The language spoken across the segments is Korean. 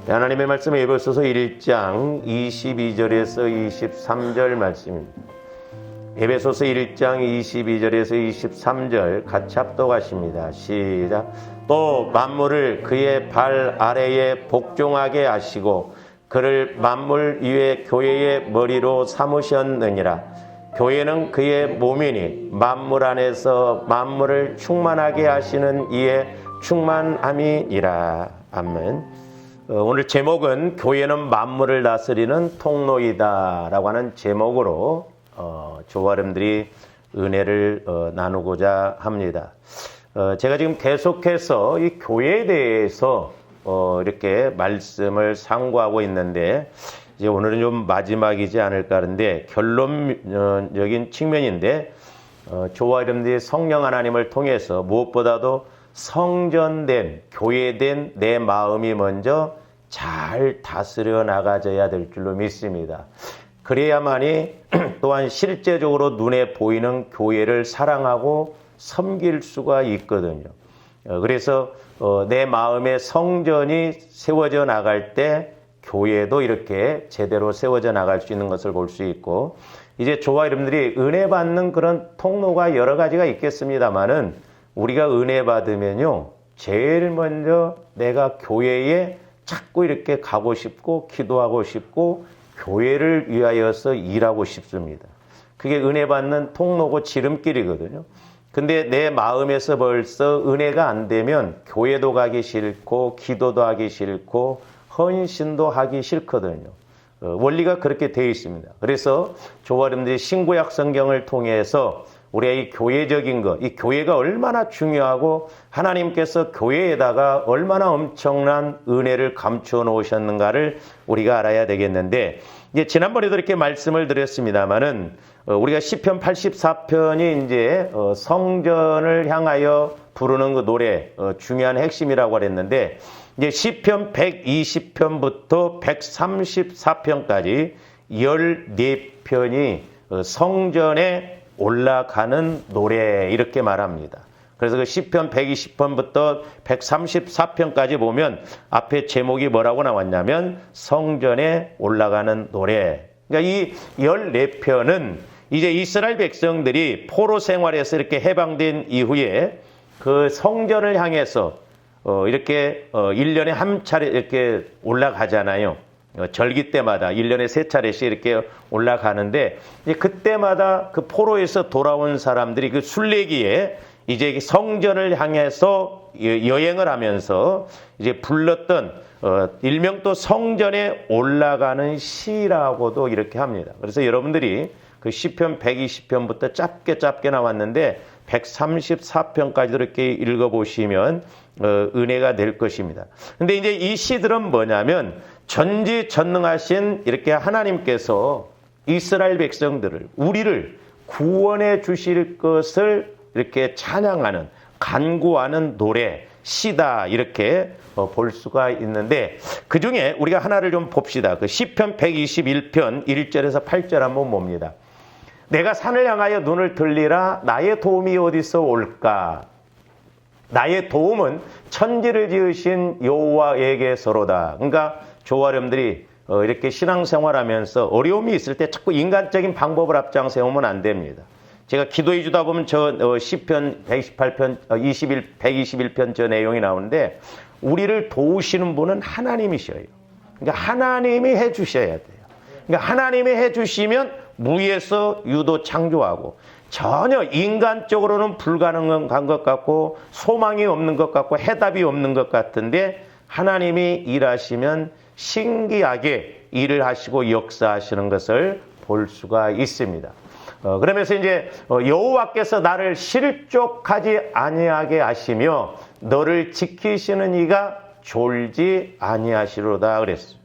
하나님의 말씀 에베소서 1장 22절에서 23절 말씀입니다. 에베소서 1장 22절에서 23절 같이 합독하십니다. 시작. 또 만물을 그의 발 아래에 복종하게 하시고 그를 만물 위에 교회의 머리로 삼으셨느니라. 교회는 그의 몸이니 만물 안에서 만물을 충만하게 하시는 이의 충만함이니라. 아멘. 오늘 제목은 교회는 만물을 다스리는 통로이다 라고 하는 제목으로 조아름들이 은혜를 나누고자 합니다. 제가 지금 계속해서 이 교회에 대해서 이렇게 말씀을 상고하고 있는데 이제 오늘은 좀 마지막이지 않을까 하는데 결론적인 측면인데 조아름들이 성령 하나님을 통해서 무엇보다도 성전된 교회된 내 마음이 먼저 잘 다스려 나가져야 될 줄로 믿습니다. 그래야만이 또한 실제적으로 눈에 보이는 교회를 사랑하고 섬길 수가 있거든요. 그래서 내 마음의 성전이 세워져 나갈 때 교회도 이렇게 제대로 세워져 나갈 수 있는 것을 볼 수 있고, 이제 저와 여러분들이 은혜 받는 그런 통로가 여러 가지가 있겠습니다만은 우리가 은혜 받으면요, 제일 먼저 내가 교회에 자꾸 이렇게 가고 싶고 기도하고 싶고 교회를 위하여서 일하고 싶습니다. 그게 은혜 받는 통로고 지름길이거든요. 근데 내 마음에서 벌써 은혜가 안 되면 교회도 가기 싫고 기도도 하기 싫고 헌신도 하기 싫거든요. 원리가 그렇게 되어 있습니다. 그래서 저와 여러분들이 신구약 성경을 통해서 우리의 이 교회적인 것, 이 교회가 얼마나 중요하고 하나님께서 교회에다가 얼마나 엄청난 은혜를 감추어 놓으셨는가를 우리가 알아야 되겠는데, 이제 지난번에도 이렇게 말씀을 드렸습니다만은 우리가 시편 84편이 이제 성전을 향하여 부르는 그 노래 중요한 핵심이라고 그랬는데, 이제 시편 120편부터 134편까지 14편이 성전에 올라가는 노래 이렇게 말합니다. 그래서 그 시편 120편부터 134편까지 보면 앞에 제목이 뭐라고 나왔냐면 성전에 올라가는 노래. 그러니까 이 14편은 이제 이스라엘 백성들이 포로 생활에서 이렇게 해방된 이후에 그 성전을 향해서 이렇게 1년에 한 차례 이렇게 올라가잖아요. 절기 때마다 1년에 3차례씩 이렇게 올라가는데, 이제 그때마다 그 포로에서 돌아온 사람들이 그 순례기에 이제 성전을 향해서 여행을 하면서 이제 불렀던 일명 또 성전에 올라가는 시라고도 이렇게 합니다. 그래서 여러분들이 그 시편 120편부터 짧게 나왔는데 134편까지도 이렇게 읽어보시면 은혜가 될 것입니다. 근데 이제 이 시들은 뭐냐면 전지전능하신 이렇게 하나님께서 이스라엘 백성들을, 우리를 구원해 주실 것을 이렇게 찬양하는, 간구하는 노래, 시다 이렇게 볼 수가 있는데, 그 중에 우리가 하나를 좀 봅시다. 그 시편 121편 1절에서 8절 한번 봅니다. 내가 산을 향하여 눈을 들리라. 나의 도움이 어디서 올까? 나의 도움은 천지를 지으신 여호와에게서로다. 그러니까 조아름들이 이렇게 신앙생활하면서 어려움이 있을 때 자꾸 인간적인 방법을 앞장세우면 안 됩니다. 제가 기도해 주다 보면 저 시편 128편 121편 저 내용이 나오는데, 우리를 도우시는 분은 하나님이셔요. 그러니까 하나님이 해 주셔야 돼요. 그러니까 하나님이 해 주시면 무에서 유도 창조하고, 전혀 인간적으로는 불가능한 것 같고 소망이 없는 것 같고 해답이 없는 것 같은데, 하나님이 일하시면 신기하게 일을 하시고 역사하시는 것을 볼 수가 있습니다. 그러면서 이제 여호와께서 나를 실족하지 아니하게 하시며 너를 지키시는 이가 졸지 아니하시로다 그랬어요.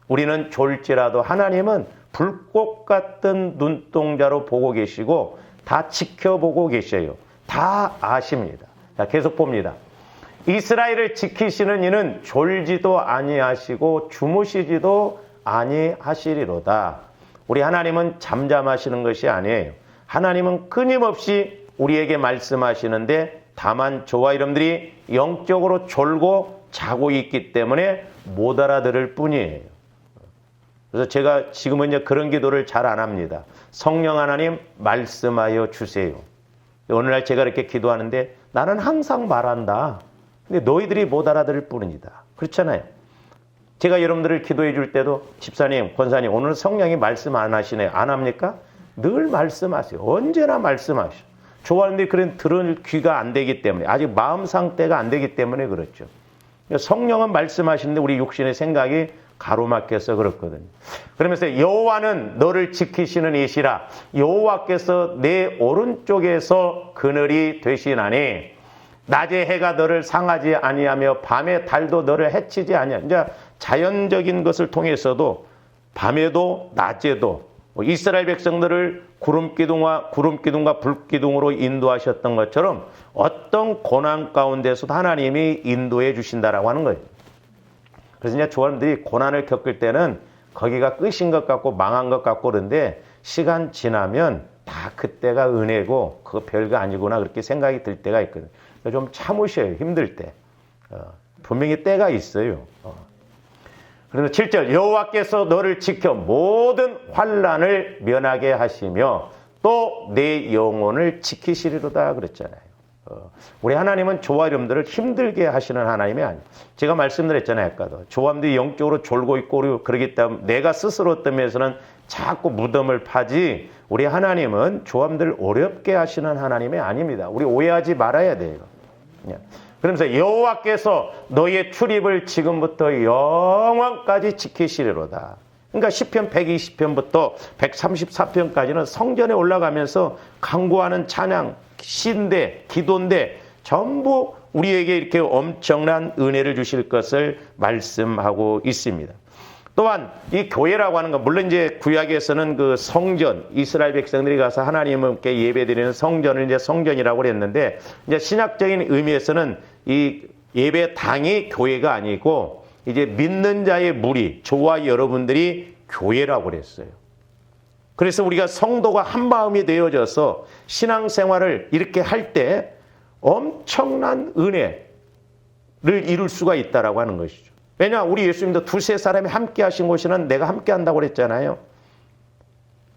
우리는 졸지라도 하나님은 불꽃 같은 눈동자로 보고 계시고 다 지켜보고 계셔요. 다 아십니다. 자, 계속 봅니다. 이스라엘을 지키시는 이는 졸지도 아니하시고 주무시지도 아니하시리로다. 우리 하나님은 잠잠하시는 것이 아니에요. 하나님은 끊임없이 우리에게 말씀하시는데, 다만 저와 여러분들이 영적으로 졸고 자고 있기 때문에 못 알아들을 뿐이에요. 그래서 제가 지금은 이제 그런 기도를 잘 안 합니다. 성령 하나님 말씀하여 주세요. 오늘날 제가 이렇게 기도하는데 나는 항상 말한다. 근데 너희들이 못 알아들을 뿐이다. 그렇잖아요. 제가 여러분들을 기도해 줄 때도 집사님, 권사님 오늘 성령이 말씀 안 하시네요. 안 합니까? 늘 말씀하세요. 언제나 말씀하셔. 좋아하는데 그런 들을 귀가 안 되기 때문에 아직 마음 상태가 안 되기 때문에 그렇죠. 성령은 말씀하시는데 우리 육신의 생각이 가로막혀서 그렇거든요. 그러면서 여호와는 너를 지키시는 이시라. 여호와께서 내 오른쪽에서 그늘이 되시나니 낮에 해가 너를 상하지 아니하며 밤에 달도 너를 해치지 아니하며. 이제 자연적인 것을 통해서도 밤에도 낮에도 이스라엘 백성들을 구름기둥과 불기둥으로 인도하셨던 것처럼 어떤 고난 가운데서도 하나님이 인도해 주신다라고 하는 거예요. 그래서 이제 조원들이 고난을 겪을 때는 거기가 끝인 것 같고 망한 것 같고 그런데 시간 지나면 다 그때가 은혜고 그거 별거 아니구나 그렇게 생각이 들 때가 있거든요. 좀 참으셔요. 힘들 때. 분명히 때가 있어요. 그래서 7절 여호와께서 너를 지켜 모든 환난을 면하게 하시며 또 내 영혼을 지키시리로다 그랬잖아요. 우리 하나님은 저와 여러분들을 힘들게 하시는 하나님이 아니에요. 제가 말씀드렸잖아요. 아까도. 저와들이 영적으로 졸고 있고 그러기 때문에 내가 스스로 어떤 면에서는 자꾸 무덤을 파지 우리 하나님은 조함들 어렵게 하시는 하나님이 아닙니다. 우리 오해하지 말아야 돼요. 그러면서 여호와께서 너의 출입을 지금부터 영원까지 지키시리로다. 그러니까 시편 120편부터 134편까지는 성전에 올라가면서 강구하는 찬양, 시인데 기도인데 전부 우리에게 이렇게 엄청난 은혜를 주실 것을 말씀하고 있습니다. 또한 이 교회라고 하는 건 물론 이제 구약에서는 그 성전 이스라엘 백성들이 가서 하나님께 예배드리는 성전을 이제 성전이라고 그랬는데 이제 신학적인 의미에서는 이 예배당이 교회가 아니고 이제 믿는 자의 무리 저와 여러분들이 교회라고 그랬어요. 그래서 우리가 성도가 한 마음이 되어져서 신앙생활을 이렇게 할 때 엄청난 은혜를 이룰 수가 있다라고 하는 것이죠. 왜냐 우리 예수님도 두세 사람이 함께 하신 곳에는 내가 함께 한다고 그랬잖아요.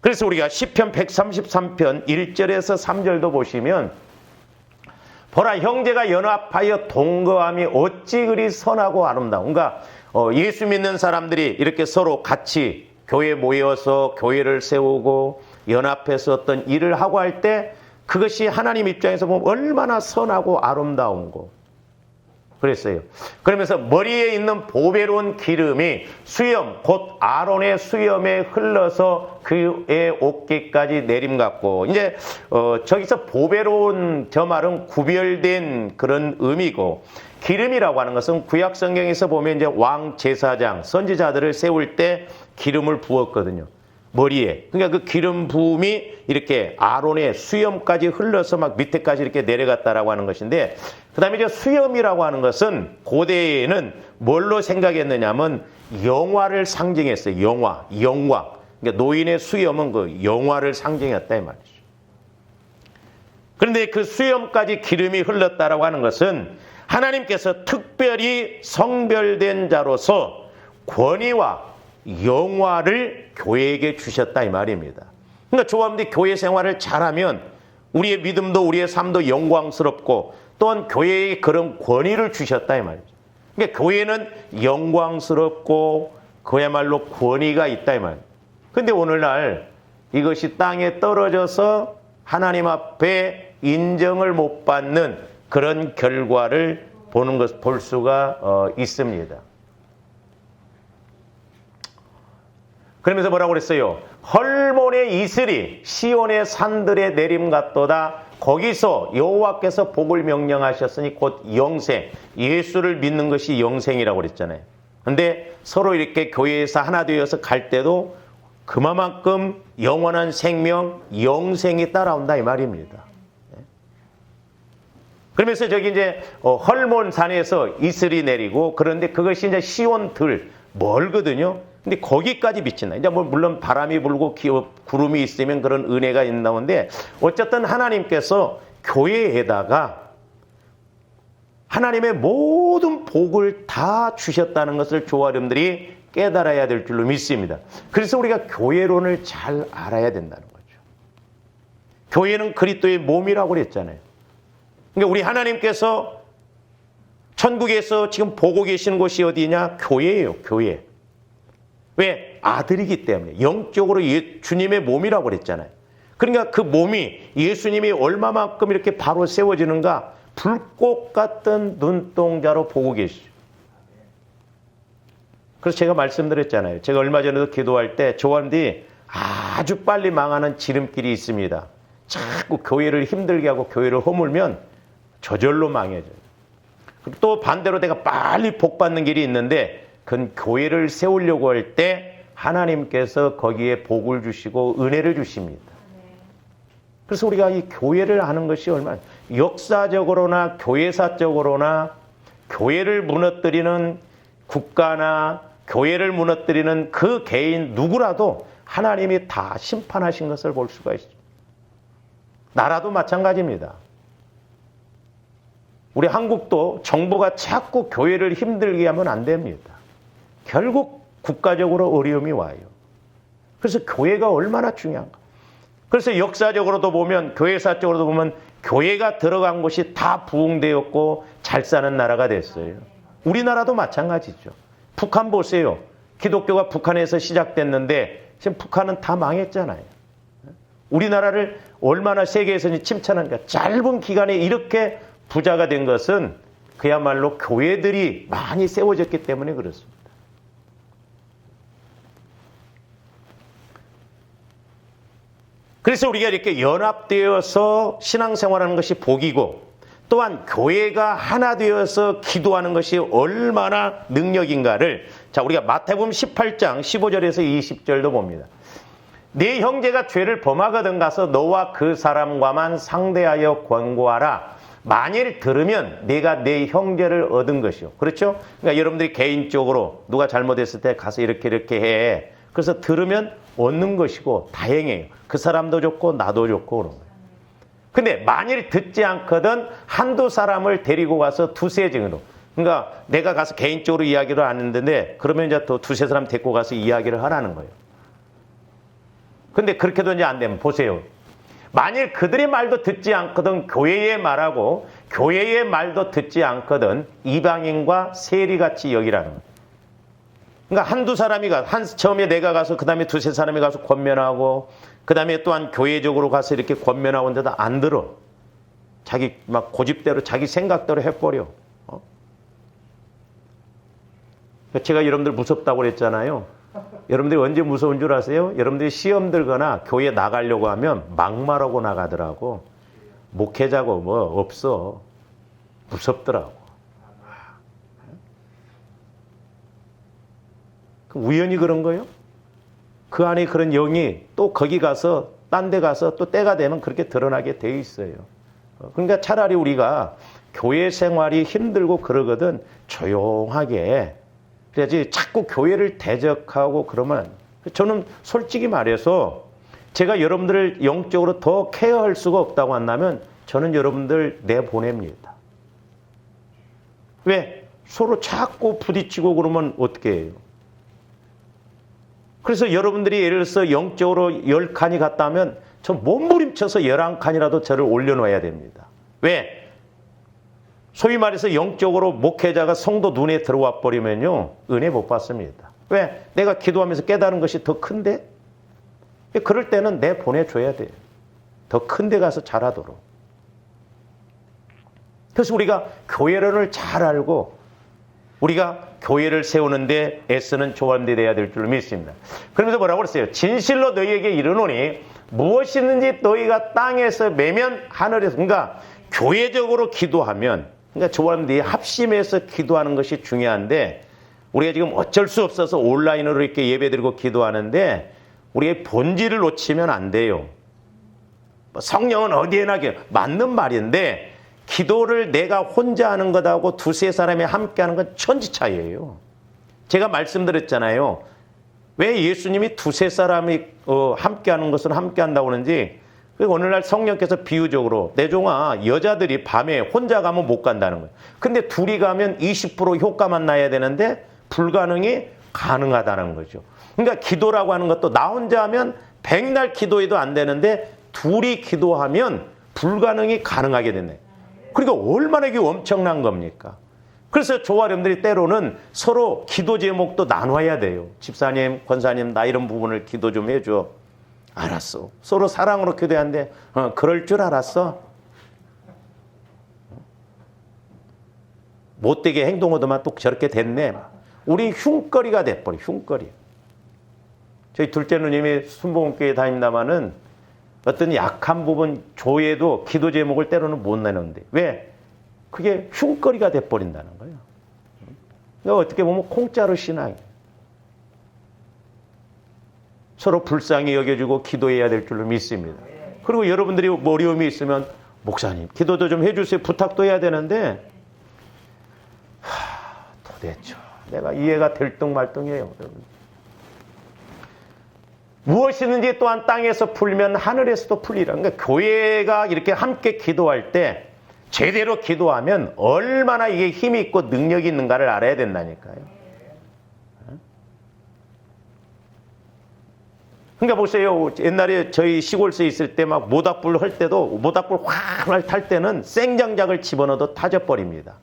그래서 우리가 시편 133편 1절에서 3절도 보시면 보라 형제가 연합하여 동거함이 어찌 그리 선하고 아름다운. 그러니까 예수 믿는 사람들이 이렇게 서로 같이 교회에 모여서 교회를 세우고 연합해서 어떤 일을 하고 할 때 그것이 하나님 입장에서 보면 얼마나 선하고 아름다운 거. 그랬어요. 그러면서 머리에 있는 보배로운 기름이 수염, 곧 아론의 수염에 흘러서 그의 어깨까지 내림같고. 이제 저기서 보배로운 저 말은 구별된 그런 의미고, 기름이라고 하는 것은 구약 성경에서 보면 이제 왕 제사장, 선지자들을 세울 때 기름을 부었거든요. 머리에. 그러니까 그 기름 부음이 이렇게 아론의 수염까지 흘러서 막 밑에까지 이렇게 내려갔다라고 하는 것인데, 그 다음에 이제 수염이라고 하는 것은 고대에는 뭘로 생각했느냐면 영화를 상징했어요. 영화. 그러니까 노인의 수염은 그 영화를 상징했다 이 말이죠. 그런데 그 수염까지 기름이 흘렀다라고 하는 것은 하나님께서 특별히 성별된 자로서 권위와 영화를 교회에게 주셨다 이 말입니다. 그러니까 조합원들이 교회 생활을 잘하면 우리의 믿음도 우리의 삶도 영광스럽고 또한 교회에 그런 권위를 주셨다 이 말이죠. 그러니까 교회는 영광스럽고 그야말로 권위가 있다 이 말이에요. 그런데 오늘날 이것이 땅에 떨어져서 하나님 앞에 인정을 못 받는 그런 결과를 볼 수가 있습니다. 그러면서 뭐라고 그랬어요? 헐몬의 이슬이 시온의 산들에 내림 같도다. 거기서 여호와께서 복을 명령하셨으니 곧 영생. 예수를 믿는 것이 영생이라고 그랬잖아요. 근데 서로 이렇게 교회에서 하나 되어서 갈 때도 그만큼 영원한 생명, 영생이 따라온다 이 말입니다. 그러면서 저기 이제 헐몬 산에서 이슬이 내리고 그런데 그것이 이제 시온 들 멀거든요. 근데 거기까지 비친다. 이제 뭐 물론 바람이 불고 구름이 있으면 그런 은혜가 있나온데 어쨌든 하나님께서 교회에다가 하나님의 모든 복을 다 주셨다는 것을 교회 여러분들이 깨달아야 될 줄로 믿습니다. 그래서 우리가 교회론을 잘 알아야 된다는 거죠. 교회는 그리스도의 몸이라고 그랬잖아요. 그러니까 우리 하나님께서 천국에서 지금 보고 계시는 곳이 어디냐? 교회예요, 교회. 왜? 아들이기 때문에. 영적으로 주님의 몸이라고 그랬잖아요. 그러니까 그 몸이 예수님이 얼마만큼 이렇게 바로 세워지는가? 불꽃 같은 눈동자로 보고 계시죠. 그래서 제가 말씀드렸잖아요. 제가 얼마 전에도 기도할 때 조원들이 아주 빨리 망하는 지름길이 있습니다. 자꾸 교회를 힘들게 하고 교회를 허물면 저절로 망해져요. 또 반대로 내가 빨리 복 받는 길이 있는데 그건 교회를 세우려고 할 때 하나님께서 거기에 복을 주시고 은혜를 주십니다. 그래서 우리가 이 교회를 하는 것이 얼마나 역사적으로나 교회사적으로나 교회를 무너뜨리는 국가나 교회를 무너뜨리는 그 개인 누구라도 하나님이 다 심판하신 것을 볼 수가 있습니다. 나라도 마찬가지입니다. 우리 한국도 정부가 자꾸 교회를 힘들게 하면 안 됩니다. 결국 국가적으로 어려움이 와요. 그래서 교회가 얼마나 중요한가. 그래서 역사적으로도 보면 교회사적으로도 보면 교회가 들어간 곳이 다 부흥되었고 잘 사는 나라가 됐어요. 우리나라도 마찬가지죠. 북한 보세요. 기독교가 북한에서 시작됐는데 지금 북한은 다 망했잖아요. 우리나라를 얼마나 세계에서 칭찬하니까 짧은 기간에 이렇게 부자가 된 것은 그야말로 교회들이 많이 세워졌기 때문에 그렇습니다. 그래서 우리가 이렇게 연합되어서 신앙생활하는 것이 복이고 또한 교회가 하나 되어서 기도하는 것이 얼마나 능력인가를 자 우리가 마태복음 18장 15절에서 20절도 봅니다. 네 형제가 죄를 범하거든 가서 너와 그 사람과만 상대하여 권고하라. 만일 들으면 내가 내 형제를 얻은 것이요. 그렇죠? 그러니까 여러분들이 개인적으로 누가 잘못했을 때 가서 이렇게 해. 그래서 들으면 얻는 것이고 다행이에요. 그 사람도 좋고 나도 좋고 그런 거예요. 근데 만일 듣지 않거든 한두 사람을 데리고 가서 두세 증으로. 그러니까 내가 가서 개인적으로 이야기를 하는데 그러면 이제 또 두세 사람 데리고 가서 이야기를 하라는 거예요. 근데 그렇게도 이제 안 되면 보세요. 만일 그들의 말도 듣지 않거든 교회의 말하고 교회의 말도 듣지 않거든 이방인과 세리같이 여기라는 거예요. 그러니까 한두 사람이 처음에 내가 가서 그 다음에 두세 사람이 가서 권면하고 그 다음에 또한 교회적으로 가서 이렇게 권면하는데도 안 들어. 자기 막 고집대로 자기 생각대로 해버려. 제가 여러분들 무섭다고 그랬잖아요. 여러분들이 언제 무서운 줄 아세요? 여러분들이 시험 들거나 교회 나가려고 하면 막말하고 나가더라고. 목회자고 뭐 없어. 무섭더라고. 우연히 그런 거예요? 그 안에 그런 영이 또 거기 가서 딴 데 가서 또 때가 되면 그렇게 드러나게 돼 있어요. 그러니까 차라리 우리가 교회 생활이 힘들고 그러거든 조용하게 그래야지 자꾸 교회를 대적하고 그러면 저는 솔직히 말해서 제가 여러분들을 영적으로 더 케어할 수가 없다고 한다면 저는 여러분들 내보냅니다. 왜? 서로 자꾸 부딪히고 그러면 어떻게 해요? 그래서 여러분들이 예를 들어서 영적으로 10칸이 갔다면 저 몸부림쳐서 11칸이라도 저를 올려놓아야 됩니다. 왜? 소위 말해서 영적으로 목회자가 성도 눈에 들어와 버리면요. 은혜 못 받습니다. 왜? 내가 기도하면서 깨달은 것이 더 큰데? 그럴 때는 내보내줘야 돼요. 더 큰 데 가서 잘하도록. 그래서 우리가 교회론을 잘 알고 우리가 교회를 세우는데 애쓰는 조원들이 되어야 될 줄 믿습니다. 그러면서 뭐라고 그랬어요? 진실로 너희에게 이르노니 무엇이든지 너희가 땅에서 매면 하늘에서 그러니까 교회적으로 기도하면 그러니까 조원들이 합심해서 기도하는 것이 중요한데 우리가 지금 어쩔 수 없어서 온라인으로 이렇게 예배드리고 기도하는데 우리의 본질을 놓치면 안 돼요. 성령은 어디에나 맞는 말인데 기도를 내가 혼자 하는 것하고 두세 사람이 함께 하는 건 천지 차이예요. 제가 말씀드렸잖아요. 왜 예수님이 두세 사람이 함께 하는 것은 함께 한다고 하는지 그리고 어느 날 성령께서 비유적으로 내 종아 여자들이 밤에 혼자 가면 못 간다는 거예요. 근데 둘이 가면 20% 효과만 나야 되는데 불가능이 가능하다는 거죠. 그러니까 기도라고 하는 것도 나 혼자 하면 백날 기도해도 안 되는데 둘이 기도하면 불가능이 가능하게 되네. 그러니까 얼마나 이게 엄청난 겁니까? 그래서 저와 여러분들이 때로는 서로 기도 제목도 나눠야 돼요. 집사님, 권사님, 나 이런 부분을 기도 좀 해줘. 알았어. 서로 사랑으로 기도하는데 그럴 줄 알았어. 못되게 행동하더만 또 저렇게 됐네. 우리 흉거리가 돼버려. 흉거리. 저희 둘째 누님이 순복음교회 다닙니다마는 어떤 약한 부분 조회도 기도 제목을 때로는 못 내는데 왜? 그게 흉거리가 돼버린다는 거예요. 그러니까 어떻게 보면 공짜로 신앙이에요. 서로 불쌍히 여겨주고 기도해야 될 줄로 믿습니다. 그리고 여러분들이 어려움이 있으면 목사님 기도도 좀 해주세요. 부탁도 해야 되는데 도대체 내가 이해가 들뚱말뚱해요. 무엇이든지 또한 땅에서 풀면 하늘에서도 풀리라. 그러니까 교회가 이렇게 함께 기도할 때 제대로 기도하면 얼마나 이게 힘이 있고 능력이 있는가를 알아야 된다니까요. 그러니까 보세요. 옛날에 저희 시골서에 있을 때 막 모닥불 할 때도 모닥불 확 탈 때는 생장작을 집어넣어도 타져버립니다.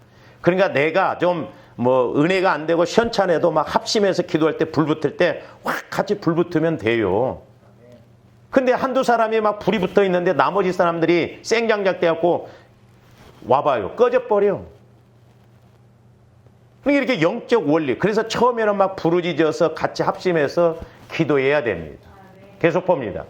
그러니까 내가 좀 은혜가 안 되고 시원찮아도 막 합심해서 기도할 때 불 붙을 때 확 같이 불 붙으면 돼요. 근데 한두 사람이 막 불이 붙어 있는데 나머지 사람들이 생장작 돼갖고 와봐요. 꺼져버려. 그러니까 이렇게 영적 원리. 그래서 처음에는 막 부르짖어서 같이 합심해서 기도해야 됩니다. 계속 봅니다.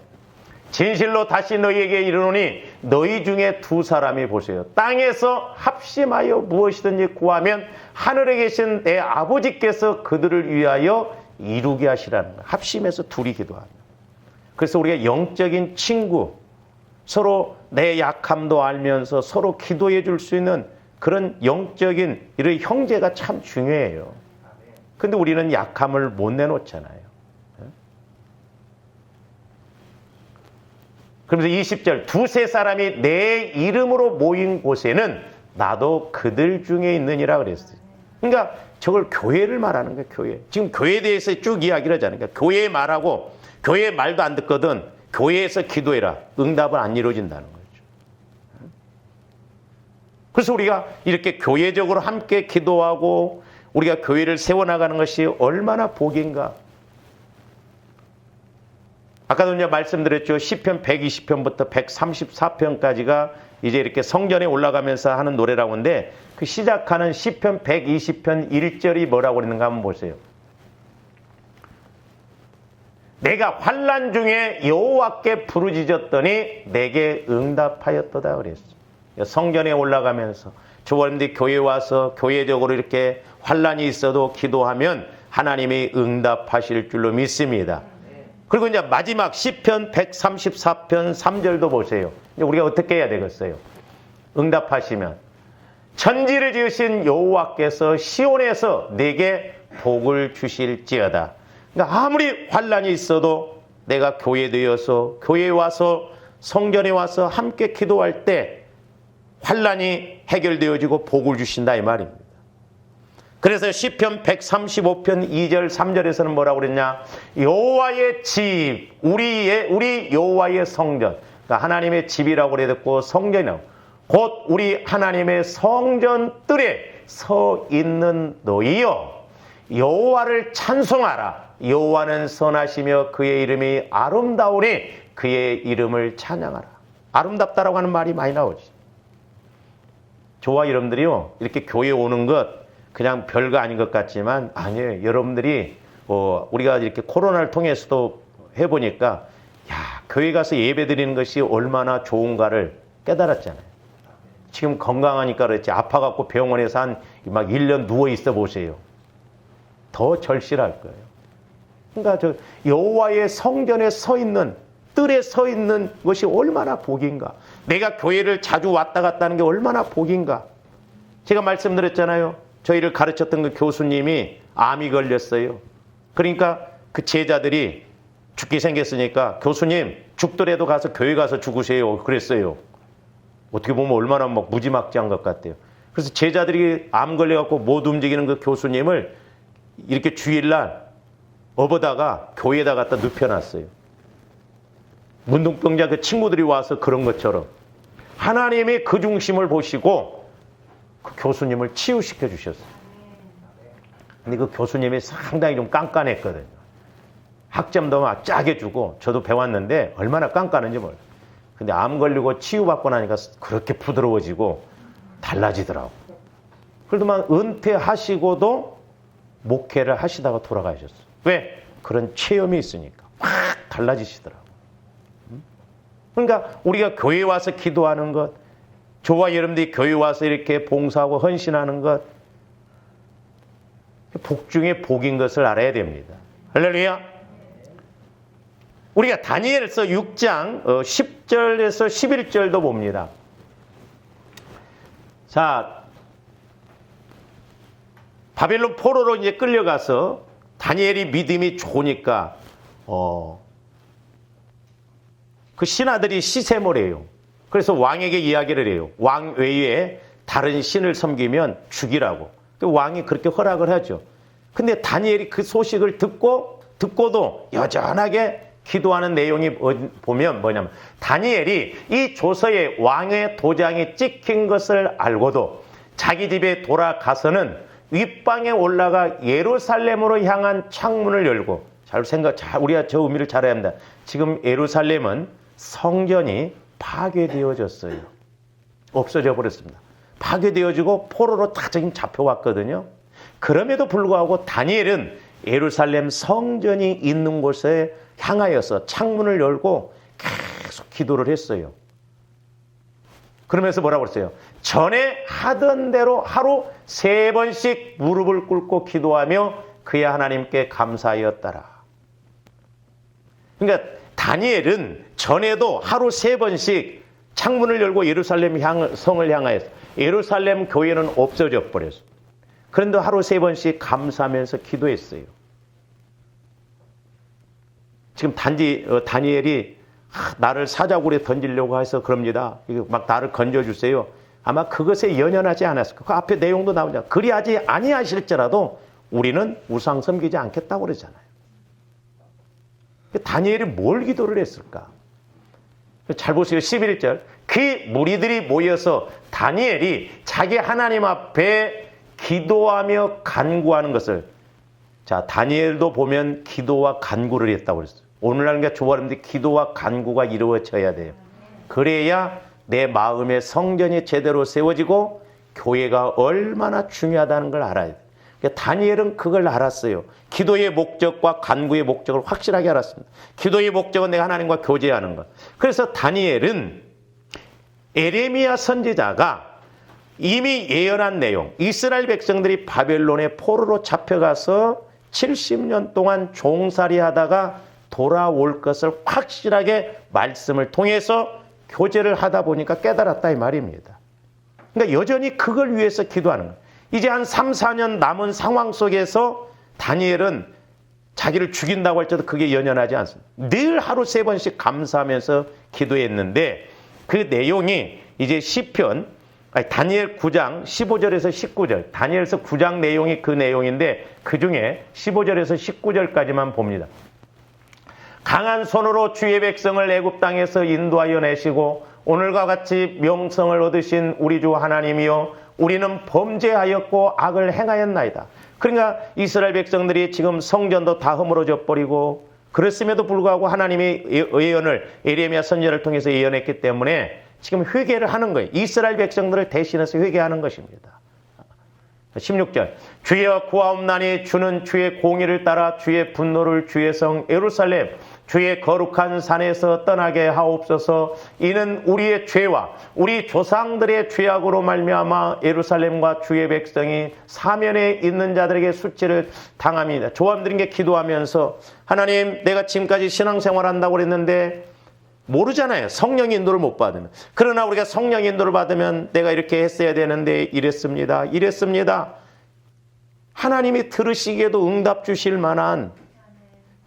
진실로 다시 너희에게 이르노니 너희 중에 두 사람이 보세요. 땅에서 합심하여 무엇이든지 구하면 하늘에 계신 내 아버지께서 그들을 위하여 이루게 하시라는 거예요. 합심해서 둘이 기도하는. 그래서 우리가 영적인 친구, 서로 내 약함도 알면서 서로 기도해 줄 수 있는 그런 영적인 이런 형제가 참 중요해요. 근데 우리는 약함을 못 내놓잖아요. 그러면서 20절 두세 사람이 내 이름으로 모인 곳에는 나도 그들 중에 있느니라 그랬어요. 그러니까 저걸 교회를 말하는 거예요. 교회. 지금 교회에 대해서 쭉 이야기를 하잖아요. 그러니까 교회 말하고 교회 말도 안 듣거든 교회에서 기도해라. 응답은 안 이루어진다는 거죠. 그래서 우리가 이렇게 교회적으로 함께 기도하고 우리가 교회를 세워나가는 것이 얼마나 복인가. 아까도 이제 말씀드렸죠. 시편 120편부터 134편까지가 이제 이렇게 성전에 올라가면서 하는 노래라고 하는데 그 시작하는 시편 120편 1절이 뭐라고 그러는가 한번 보세요. 내가 환난 중에 여호와께 부르짖었더니 내게 응답하였도다 그랬어요. 성전에 올라가면서 저번에 교회 와서 교회적으로 이렇게 환난이 있어도 기도하면 하나님이 응답하실 줄로 믿습니다. 그리고 이제 마지막 시편 134편 3절도 보세요. 우리가 어떻게 해야 되겠어요? 응답하시면 천지를 지으신 여호와께서 시온에서 내게 복을 주실지어다. 그러니까 아무리 환난이 있어도 내가 교회에 되어서 교회에 와서 성전에 와서 함께 기도할 때 환난이 해결되어지고 복을 주신다 이 말입니다. 그래서 시편 135편 2절 3절에서는 뭐라고 그랬냐? 여호와의 집, 우리 여호와의 성전. 그러니까 하나님의 집이라고 그랬고 성전이요. 곧 우리 하나님의 성전 뜰에 서 있는 너희여 여호와를 찬송하라. 여호와는 선하시며 그의 이름이 아름다우니 그의 이름을 찬양하라. 아름답다라고 하는 말이 많이 나오지. 저와 여러분들이요 이렇게 교회 오는 것 그냥 별거 아닌 것 같지만 아니에요. 여러분들이 우리가 이렇게 코로나를 통해서도 해보니까 교회 가서 예배 드리는 것이 얼마나 좋은가를 깨달았잖아요. 지금 건강하니까 그렇지 아파갖고 병원에서 막 1년 누워 있어 보세요. 더 절실할 거예요. 그러니까 저 여호와의 성전에 서 있는 뜰에 서 있는 것이 얼마나 복인가. 내가 교회를 자주 왔다 갔다 하는 게 얼마나 복인가. 제가 말씀드렸잖아요. 저희를 가르쳤던 그 교수님이 암이 걸렸어요. 그러니까 그 제자들이 죽기 생겼으니까 교수님 죽더라도 가서 교회 가서 죽으세요. 그랬어요. 어떻게 보면 얼마나 막 무지막지한 것 같아요. 그래서 제자들이 암 걸려갖고 못 움직이는 그 교수님을 이렇게 주일날 업어다가 교회에다 갖다 눕혀놨어요. 문둥병자 그 친구들이 와서 그런 것처럼 하나님이 그 중심을 보시고 그 교수님을 치유시켜 주셨어요. 근데 그 교수님이 상당히 좀 깐깐했거든요. 학점도 막 짜게 주고 저도 배웠는데 얼마나 깐깐한지 몰라요. 근데 암 걸리고 치유받고 나니까 그렇게 부드러워지고 달라지더라고. 그래도 막 은퇴하시고도 목회를 하시다가 돌아가셨어요. 왜? 그런 체험이 있으니까 확 달라지시더라고. 그러니까 우리가 교회 와서 기도하는 것, 저와 여러분들이 교회 와서 이렇게 봉사하고 헌신하는 것, 복 중에 복인 것을 알아야 됩니다. 할렐루야. 우리가 다니엘서 6장 10절에서 11절도 봅니다. 자, 바벨론 포로로 이제 끌려가서 다니엘이 믿음이 좋으니까 그 신하들이 시세모래요. 그래서 왕에게 이야기를 해요. 왕 외에 다른 신을 섬기면 죽이라고. 왕이 그렇게 허락을 하죠. 근데 다니엘이 그 소식을 듣고도 여전하게 기도하는 내용이 보면 뭐냐면 다니엘이 이 조서에 왕의 도장이 찍힌 것을 알고도 자기 집에 돌아가서는 윗방에 올라가 예루살렘으로 향한 창문을 열고 우리가 저 의미를 잘 해야 합니다. 지금 예루살렘은 성전이 파괴되어졌어요. 없어져 버렸습니다. 파괴되어지고 포로로 다 지금 잡혀왔거든요. 그럼에도 불구하고 다니엘은 예루살렘 성전이 있는 곳에 향하여서 창문을 열고 계속 기도를 했어요. 그러면서 뭐라고 그랬어요? 전에 하던 대로 하루 3번씩 무릎을 꿇고 기도하며 그의 하나님께 감사하였더라. 그러니까 다니엘은 전에도 하루 3번씩 창문을 열고 예루살렘 성을 향하여서 예루살렘 교회는 없어져 버렸어요. 그런데 하루 3번씩 감사하면서 기도했어요. 지금 단지 다니엘이 나를 사자굴에 던지려고 해서 그럽니다. 막 나를 건져주세요. 아마 그것에 연연하지 않았을까. 그 앞에 내용도 나오잖아요. 그리하지 아니하실지라도 우리는 우상 섬기지 않겠다고 그러잖아요. 다니엘이 뭘 기도를 했을까? 잘 보세요. 11절. 그 무리들이 모여서 다니엘이 자기 하나님 앞에 기도하며 간구하는 것을, 자, 다니엘도 보면 기도와 간구를 했다고 그랬어요. 오늘날 조화름들 기도와 간구가 이루어져야 돼요. 그래야 내 마음의 성전이 제대로 세워지고 교회가 얼마나 중요하다는 걸 알아야 돼요. 그러니까 다니엘은 그걸 알았어요. 기도의 목적과 간구의 목적을 확실하게 알았습니다. 기도의 목적은 내가 하나님과 교제하는 것. 그래서 다니엘은 에레미야 선지자가 이미 예언한 내용, 이스라엘 백성들이 바벨론의 포로로 잡혀가서 70년 동안 종살이 하다가 돌아올 것을 확실하게 말씀을 통해서 교제를 하다 보니까 깨달았다 이 말입니다. 그러니까 여전히 그걸 위해서 기도하는 거예요. 이제 한 3, 4년 남은 상황 속에서 다니엘은 자기를 죽인다고 할지라도 그게 연연하지 않습니다. 늘 하루 3번씩 감사하면서 기도했는데 그 내용이 이제 다니엘 9장 15절에서 19절, 다니엘서 9장 내용이 그 내용인데 그 중에 15절에서 19절까지만 봅니다. 강한 손으로 주의 백성을 애굽 땅에서 인도하여 내시고 오늘과 같이 명성을 얻으신 우리 주 하나님이여 우리는 범죄하였고 악을 행하였나이다. 그러니까 이스라엘 백성들이 지금 성전도 다 허물어져 버리고 그랬음에도 불구하고 하나님의 예언을 에레미야 선지자를 통해서 예언했기 때문에 지금 회개를 하는 거예요. 이스라엘 백성들을 대신해서 회개하는 것입니다. 16절. 주여 구하옵나니 주는 주의 공의를 따라 주의 분노를 주의 성 예루살렘 주의 거룩한 산에서 떠나게 하옵소서. 이는 우리의 죄와 우리 조상들의 죄악으로 말미암아 예루살렘과 주의 백성이 사면에 있는 자들에게 수치를 당합니다. 조함드린 기도하면서 하나님 내가 지금까지 신앙생활한다고 그랬는데 모르잖아요. 성령 인도를 못 받으면. 그러나 우리가 성령 인도를 받으면 내가 이렇게 했어야 되는데 이랬습니다. 하나님이 들으시기에도 응답 주실 만한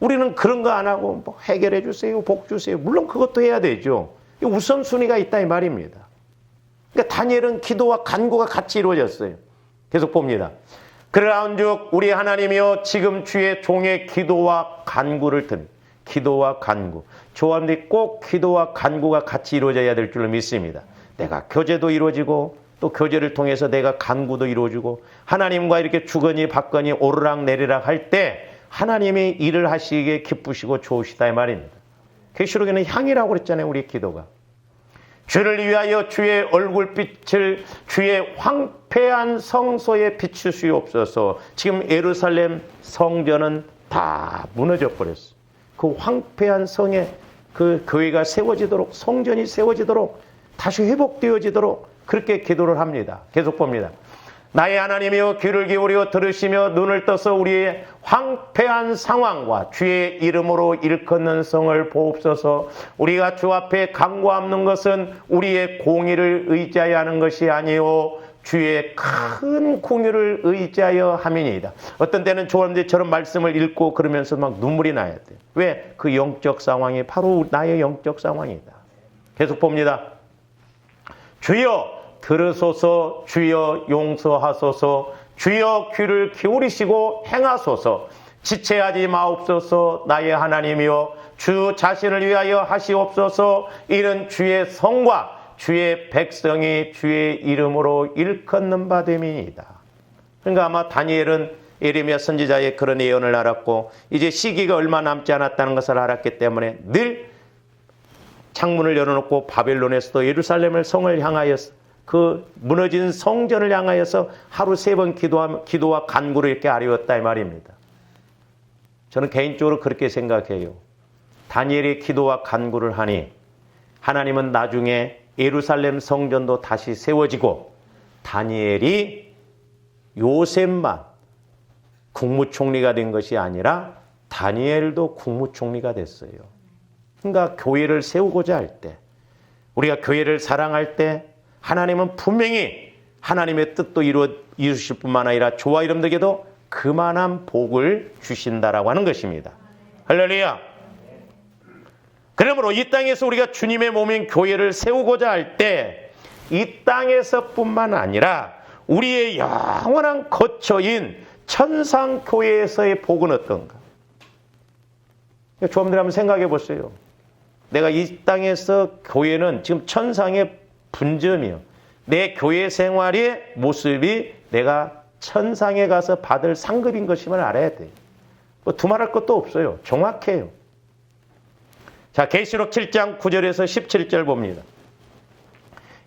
우리는 그런 거 안 하고 뭐 해결해 주세요, 복 주세요. 물론 그것도 해야 되죠. 우선순위가 있다 이 말입니다. 그러니까 다니엘은 기도와 간구가 같이 이루어졌어요. 계속 봅니다. 그러한즉 우리 하나님이여 지금 주의 종의 기도와 간구를 듣는 기도와 간구. 조합들이 꼭 기도와 간구가 같이 이루어져야 될 줄로 믿습니다. 내가 교제도 이루어지고 또 교제를 통해서 내가 간구도 이루어지고 하나님과 이렇게 주거니 받거니 오르락 내리락 할 때 하나님이 일을 하시기에 기쁘시고 좋으시다 이 말입니다. 계시록에는 향이라고 그랬잖아요. 우리 기도가. 주를 위하여 주의 얼굴빛을 주의 황폐한 성소에 비추시옵소서. 지금 예루살렘 성전은 다 무너져 버렸어. 그 황폐한 성에 그 교회가 세워지도록 성전이 세워지도록 다시 회복되어지도록 그렇게 기도를 합니다. 계속 봅니다. 나의 하나님이여 귀를 기울여 들으시며 눈을 떠서 우리의 황폐한 상황과 주의 이름으로 일컫는 성을 보옵소서. 우리가 주 앞에 간구하는 것은 우리의 공의를 의지하여 하는 것이 아니요 주의 큰 공의를 의지하여 함이니이다. 어떤 때는 조원들처럼 말씀을 읽고 그러면서 막 눈물이 나야 돼. 왜? 그 영적 상황이 바로 나의 영적 상황이다. 계속 봅니다. 주여 들으소서. 주여 용서하소서. 주여 귀를 기울이시고 행하소서. 지체하지 마옵소서. 나의 하나님이여 주 자신을 위하여 하시옵소서. 이는 주의 성과 주의 백성이 주의 이름으로 일컫는 바 됨이니이다. 그러니까 아마 다니엘은 예레미야 선지자의 그런 예언을 알았고 이제 시기가 얼마 남지 않았다는 것을 알았기 때문에 늘 창문을 열어놓고 바벨론에서도 예루살렘을 성을 향하여서 그 무너진 성전을 향하여서 하루 3번 기도와 간구를 이렇게 아뢰었다 이 말입니다. 저는 개인적으로 그렇게 생각해요. 다니엘이 기도와 간구를 하니 하나님은 나중에 예루살렘 성전도 다시 세워지고 다니엘이 요셉만 국무총리가 된 것이 아니라 다니엘도 국무총리가 됐어요. 그러니까 교회를 세우고자 할 때 우리가 교회를 사랑할 때 하나님은 분명히 하나님의 뜻도 이루실 뿐만 아니라 저와 여러분들에게도 그만한 복을 주신다라고 하는 것입니다. 할렐루야. 그러므로 이 땅에서 우리가 주님의 몸인 교회를 세우고자 할 때 이 땅에서뿐만 아니라 우리의 영원한 거처인 천상교회에서의 복은 어떤가? 조합들 한번 생각해 보세요. 내가 이 땅에서 교회는 지금 천상의 분점이요. 내 교회 생활의 모습이 내가 천상에 가서 받을 상급인 것임을 알아야 돼요. 뭐 두말할 것도 없어요. 정확해요. 자, 계시록 7장 9절에서 17절 봅니다.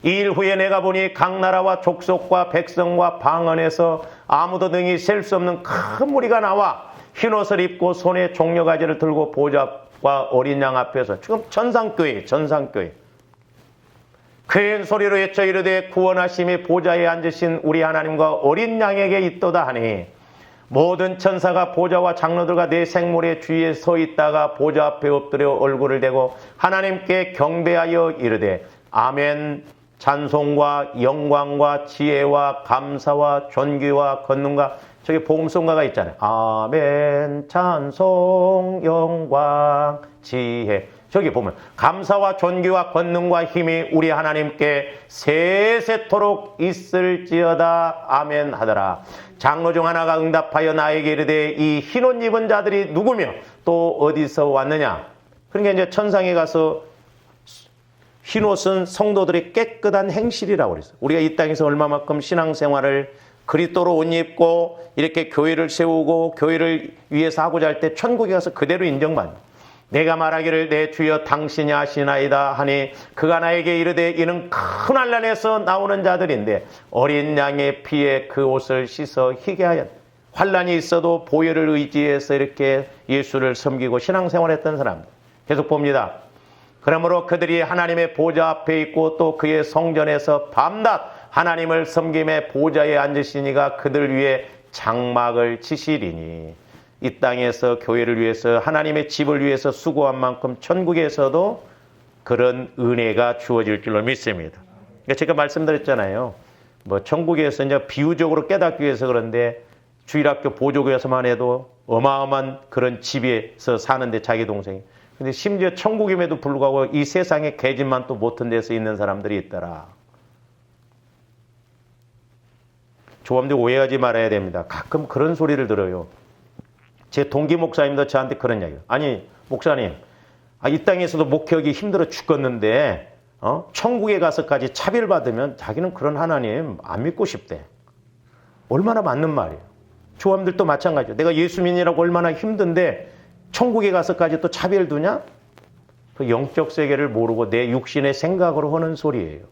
이 일 후에 내가 보니 각 나라와 족속과 백성과 방언에서 아무도 능히 셀 수 없는 큰 무리가 나와 흰옷을 입고 손에 종려가지를 들고 보좌와 어린 양 앞에서 지금 천상교회 큰 소리로 외쳐 이르되 구원하심이 보좌에 앉으신 우리 하나님과 어린 양에게 있도다 하니 모든 천사가 보좌와 장로들과 네 생물의 주위에 서 있다가 보좌 앞에 엎드려 얼굴을 대고 하나님께 경배하여 이르되 아멘. 찬송과 영광과 지혜와 감사와 존귀와 권능과 저기 복음성가가 있잖아요. 아멘. 찬송 영광 지혜. 저기 보면 감사와 존귀와 권능과 힘이 우리 하나님께 세세토록 있을지어다. 아멘 하더라. 장로 중 하나가 응답하여 나에게 이르되 이 흰옷 입은 자들이 누구며 또 어디서 왔느냐. 그러니까 이제 천상에 가서 흰옷은 성도들의 깨끗한 행실이라고 그랬어요. 우리가 이 땅에서 얼마만큼 신앙생활을 그리스도로 옷 입고 이렇게 교회를 세우고 교회를 위해서 하고자 할 때 천국에 가서 그대로 인정받는. 내가 말하기를 내 주여 당신이 하시나이다 하니 그가 나에게 이르되 이는 큰 환난에서 나오는 자들인데 어린 양의 피에 그 옷을 씻어 희게 하였다. 환난이 있어도 보혈을 의지해서 이렇게 예수를 섬기고 신앙생활했던 사람들. 계속 봅니다. 그러므로 그들이 하나님의 보좌 앞에 있고 또 그의 성전에서 밤낮 하나님을 섬김에 보좌에 앉으시니가 그들 위해 장막을 치시리니 이 땅에서 교회를 위해서 하나님의 집을 위해서 수고한 만큼 천국에서도 그런 은혜가 주어질 줄로 믿습니다. 제가 말씀드렸잖아요. 뭐 천국에서 이제 비유적으로 깨닫기 위해서 그런데 주일학교 보조교에서만 해도 어마어마한 그런 집에서 사는데 자기 동생이. 근데 심지어 천국임에도 불구하고 이 세상에 계집만 또 못한 데서 있는 사람들이 있더라. 조함들 오해하지 말아야 됩니다. 가끔 그런 소리를 들어요. 제 동기 목사님도 저한테 그런 이야기예요. 아니 목사님, 이 땅에서도 목회하기 힘들어 죽겠는데 천국에 가서까지 차별받으면 자기는 그런 하나님 안 믿고 싶대. 얼마나 맞는 말이에요. 조함들도 마찬가지예요. 내가 예수 믿으라고 얼마나 힘든데 천국에 가서까지 또 차별 두냐? 그 영적 세계를 모르고 내 육신의 생각으로 하는 소리예요.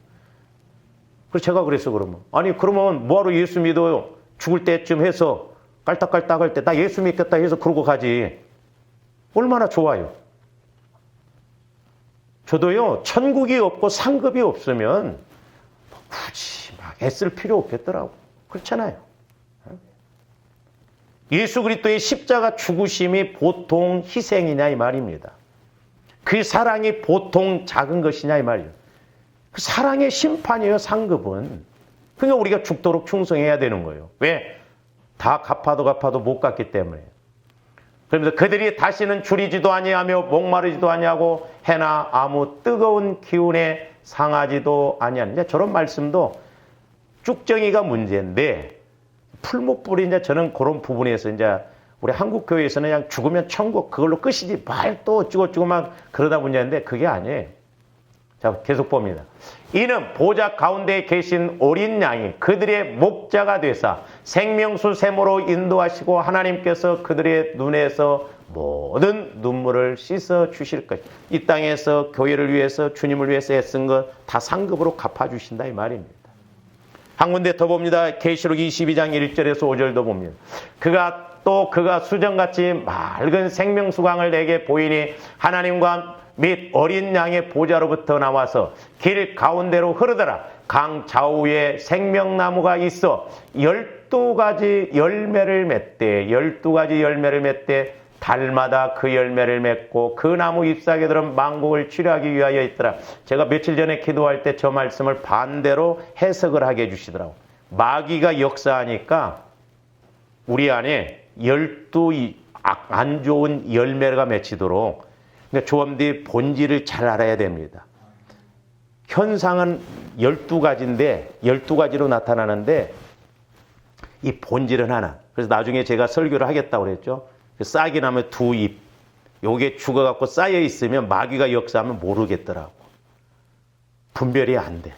그래서 제가 그랬어. 그러면 아니 그러면 뭐하러 예수 믿어요? 죽을 때쯤 해서 깔딱깔딱 할 때 나 예수 믿겠다 해서 그러고 가지. 얼마나 좋아요. 저도요, 천국이 없고 상급이 없으면 굳이 막 애쓸 필요 없겠더라고. 그렇잖아요. 예수 그리스도의 십자가 죽으심이 보통 희생이냐 이 말입니다. 그 사랑이 보통 작은 것이냐 이 말이에요. 그 사랑의 심판이에요, 상급은. 그러니까 우리가 죽도록 충성해야 되는 거예요. 왜? 다 갚아도 못 갚기 때문에. 그러면서 그들이 다시는 줄이지도 아니하며 목마르지도 아니하고 해나 아무 뜨거운 기운에 상하지도 아니하는 저런 말씀도 쭉정이가 문제인데 풀목불이 이제 저는 그런 부분에서 이제 우리 한국 교회에서는 그냥 죽으면 천국 그걸로 끝이지 말 또 어쩌고 막 그러다 문제인데 그게 아니에요. 자, 계속 봅니다. 이는 보좌 가운데 계신 어린 양이 그들의 목자가 되사 생명수 샘으로 인도하시고 하나님께서 그들의 눈에서 모든 눈물을 씻어 주실 것. 이 땅에서 교회를 위해서 주님을 위해서 애쓴 것 다 상급으로 갚아주신다 이 말입니다. 한 군데 더 봅니다. 계시록 22장 1절에서 5절도 봅니다. 그가 수정같이 맑은 생명수강을 내게 보이니 하나님과 및 어린 양의 보좌로부터 나와서 길 가운데로 흐르더라. 강 좌우에 생명나무가 있어 12가지 열매를 맺되 12가지 열매를 맺되 달마다 그 열매를 맺고 그 나무 잎사귀들은 만국을 치료하기 위하여 있더라. 제가 며칠 전에 기도할 때 저 말씀을 반대로 해석을 하게 해주시더라고. 마귀가 역사하니까 우리 안에 12 안 좋은 열매가 맺히도록 그러니까 조함들이 본질을 잘 알아야 됩니다. 현상은 12가지인데 12가지로 나타나는데 이 본질은 하나. 그래서 나중에 제가 설교를 하겠다고 그랬죠. 싹이 나면 2잎. 요게 죽어갖고 쌓여 있으면 마귀가 역사하면 모르겠더라고. 분별이 안 돼.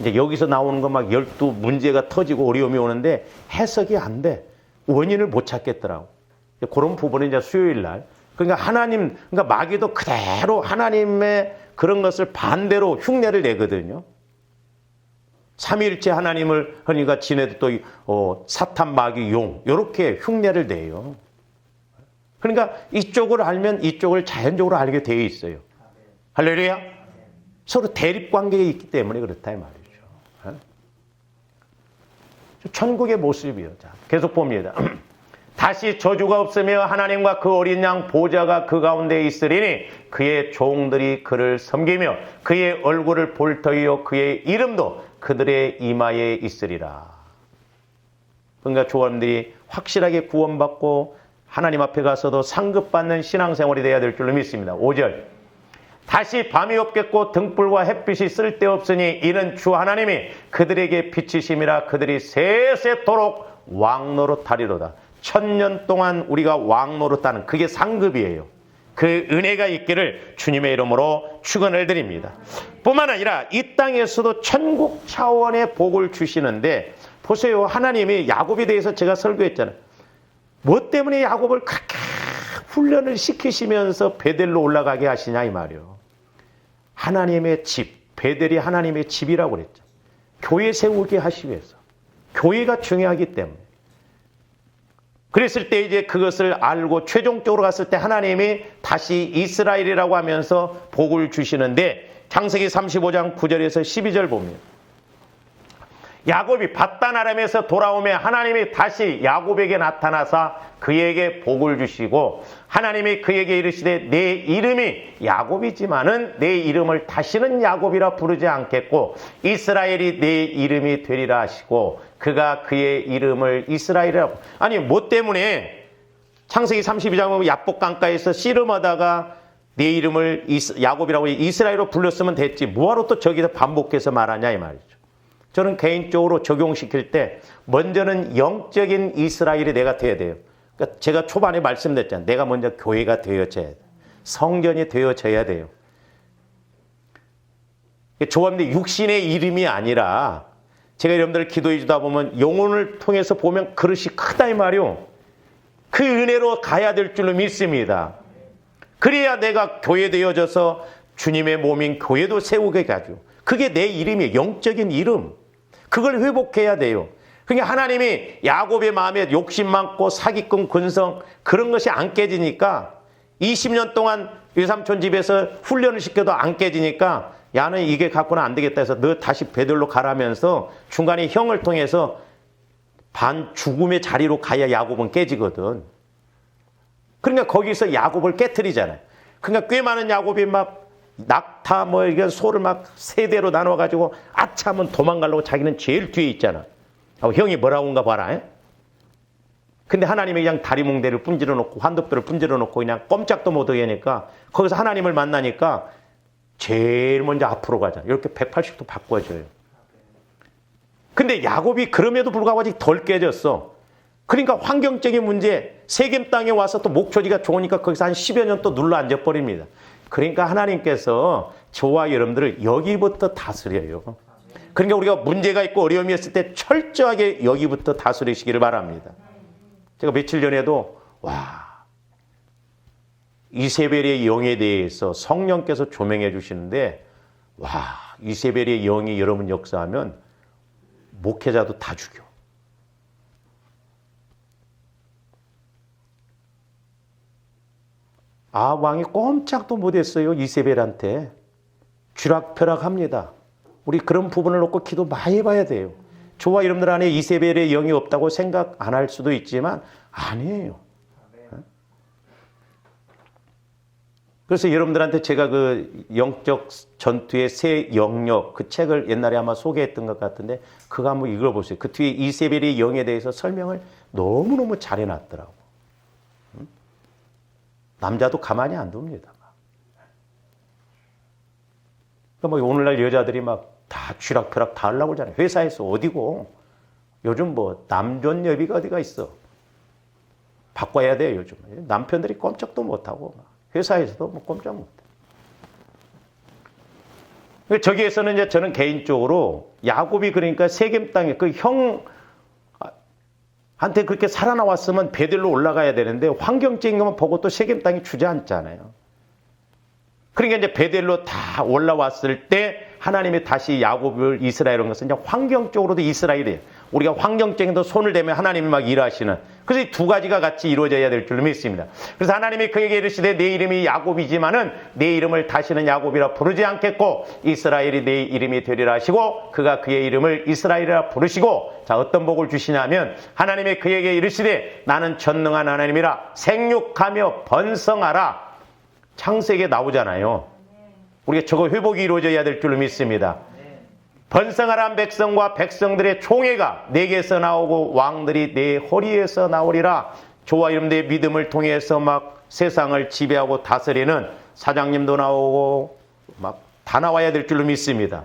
이제 여기서 나오는 거 막 12 문제가 터지고 어려움이 오는데 해석이 안 돼. 원인을 못 찾겠더라고. 그런 부분은 이제 수요일 날. 그러니까 그러니까 마귀도 그대로 하나님의 그런 것을 반대로 흉내를 내거든요. 삼위일체 하나님을 하니까 지네도 또 사탄, 마귀, 용 이렇게 흉내를 내요. 그러니까 이쪽을 알면 이쪽을 자연적으로 알게 되어 있어요. 할렐루야. 서로 대립관계에 있기 때문에 그렇다 이 말이죠. 천국의 모습이요. 자, 계속 봅니다. 다시 저주가 없으며 하나님과 그 어린 양 보좌가 그 가운데 있으리니 그의 종들이 그를 섬기며 그의 얼굴을 볼 터이요 그의 이름도 그들의 이마에 있으리라. 그러니까 조원들이 확실하게 구원받고 하나님 앞에 가서도 상급받는 신앙생활이 되어야 될 줄로 믿습니다. 5절. 다시 밤이 없겠고 등불과 햇빛이 쓸데없으니 이는 주 하나님이 그들에게 빛이심이라. 그들이 세세토록 왕노릇하리로다. 1000년 동안 우리가 왕노릇하는 그게 상급이에요. 그 은혜가 있기를 주님의 이름으로 축원을 드립니다. 뿐만 아니라 이 땅에서도 천국 차원의 복을 주시는데 보세요. 하나님이 야곱에 대해서 제가 설교했잖아요. 뭐 때문에 야곱을 그렇게 훈련을 시키시면서 베델로 올라가게 하시냐 이 말이에요. 하나님의 집, 베델이 하나님의 집이라고 그랬죠. 교회 세우게 하시기 위해서. 교회가 중요하기 때문에. 그랬을 때 이제 그것을 알고 최종적으로 갔을 때 하나님이 다시 이스라엘이라고 하면서 복을 주시는데 창세기 35장 9절에서 12절 보면 야곱이 밧단 아람에서 돌아오며 하나님이 다시 야곱에게 나타나사 그에게 복을 주시고 하나님이 그에게 이르시되 내 이름이 야곱이지만은 내 이름을 다시는 야곱이라 부르지 않겠고 이스라엘이 내 이름이 되리라 하시고 그가 그의 이름을 이스라엘이라. 아니 뭐 때문에 창세기 32장 보면 야복 강가에서 씨름하다가 내 이름을 야곱이라고 이스라엘로 불렀으면 됐지 뭐하러 또 저기서 반복해서 말하냐 이 말이죠. 저는 개인적으로 적용시킬 때 먼저는 영적인 이스라엘이 내가 돼야 돼요. 그러니까 제가 초반에 말씀드렸잖아요. 내가 먼저 교회가 되어져야 돼요. 성전이 되어져야 돼요. 조합대 육신의 이름이 아니라 제가 여러분들 기도해 주다 보면 영혼을 통해서 보면 그릇이 크다 이 말이요. 그 은혜로 가야 될 줄로 믿습니다. 그래야 내가 교회 되어져서 주님의 몸인 교회도 세우게 가죠. 그게 내 이름이에요. 영적인 이름. 그걸 회복해야 돼요. 그러니까 하나님이 야곱의 마음에 욕심 많고 사기꾼 근성 그런 것이 안 깨지니까 20년 동안 외삼촌 집에서 훈련을 시켜도 안 깨지니까 야는 이게 갖고는 안 되겠다 해서 너 다시 베들로 가라면서 중간에 형을 통해서 반 죽음의 자리로 가야 야곱은 깨지거든. 그러니까 거기서 야곱을 깨트리잖아요. 그러니까 꽤 많은 야곱이 막 낙타 뭐 이런 소를 막 세대로 나눠가지고 아차 하면 도망가려고 자기는 제일 뒤에 있잖아. 형이 뭐라고 한가 봐라. 근데 하나님이 그냥 다리뭉대를 분질러 놓고 환도뼈를 분질러 놓고 그냥 꼼짝도 못하게 하니까 거기서 하나님을 만나니까 제일 먼저 앞으로 가자. 이렇게 180도 바꿔줘요. 근데 야곱이 그럼에도 불구하고 아직 덜 깨졌어. 그러니까 환경적인 문제, 세겜 땅에 와서 또 목초지가 좋으니까 거기서 한 10여 년 또 눌러 앉아버립니다. 그러니까 하나님께서 저와 여러분들을 여기부터 다스려요. 그러니까 우리가 문제가 있고 어려움이 있을 때 철저하게 여기부터 다스리시기를 바랍니다. 제가 며칠 전에도 이세벨의 영에 대해서 성령께서 조명해 주시는데 이세벨의 영이 여러분 역사하면 목회자도 다 죽여. 왕이 꼼짝도 못했어요. 이세벨한테. 쥐락펴락합니다. 우리 그런 부분을 놓고 기도 많이 해봐야 돼요. 저와 여러분들 안에 이세벨의 영이 없다고 생각 안 할 수도 있지만 아니에요. 그래서 여러분들한테 제가 그 영적 전투의 새 영역 그 책을 옛날에 아마 소개했던 것 같은데 그거 한번 읽어보세요. 그 뒤에 이세벨의 영에 대해서 설명을 너무너무 잘 해놨더라고. 남자도 가만히 안 둡니다. 그러니까 뭐 오늘날 여자들이 막 다 쥐락펴락 다 하려고 그러잖아요. 회사에서 어디고 요즘 뭐 남존여비가 어디가 있어. 바꿔야 돼요 요즘. 남편들이 꼼짝도 못하고 회사에서도 뭐 꼼짝 못해. 저기에서는 이제 저는 개인적으로 야곱이 그러니까 세겜 땅에 그 형한테 그렇게 살아나왔으면 베들로 올라가야 되는데 환경적인 것만 보고 또 세겜 땅이 주저앉잖아요. 그러니까 이제 베델로 다 올라왔을 때 하나님이 다시 야곱을 이스라엘인 것은 이제 환경적으로도 이스라엘이에요. 우리가 환경적인도 손을 대면 하나님이 막 일하시는. 그래서 이 두 가지가 같이 이루어져야 될 줄로 믿습니다. 그래서 하나님이 그에게 이르시되 내 이름이 야곱이지만은 내 이름을 다시는 야곱이라 부르지 않겠고 이스라엘이 내 이름이 되리라 하시고 그가 그의 이름을 이스라엘이라 부르시고 자 어떤 복을 주시냐면 하나님이 그에게 이르시되 나는 전능한 하나님이라 생육하며 번성하라. 창세기에 나오잖아요. 우리가 저거 회복이 이루어져야 될 줄로 믿습니다. 번성하란 백성과 백성들의 총회가 내게서 나오고 왕들이 내 허리에서 나오리라. 저와 여러분들의 믿음을 통해서 막 세상을 지배하고 다스리는 사장님도 나오고 막 다 나와야 될 줄로 믿습니다.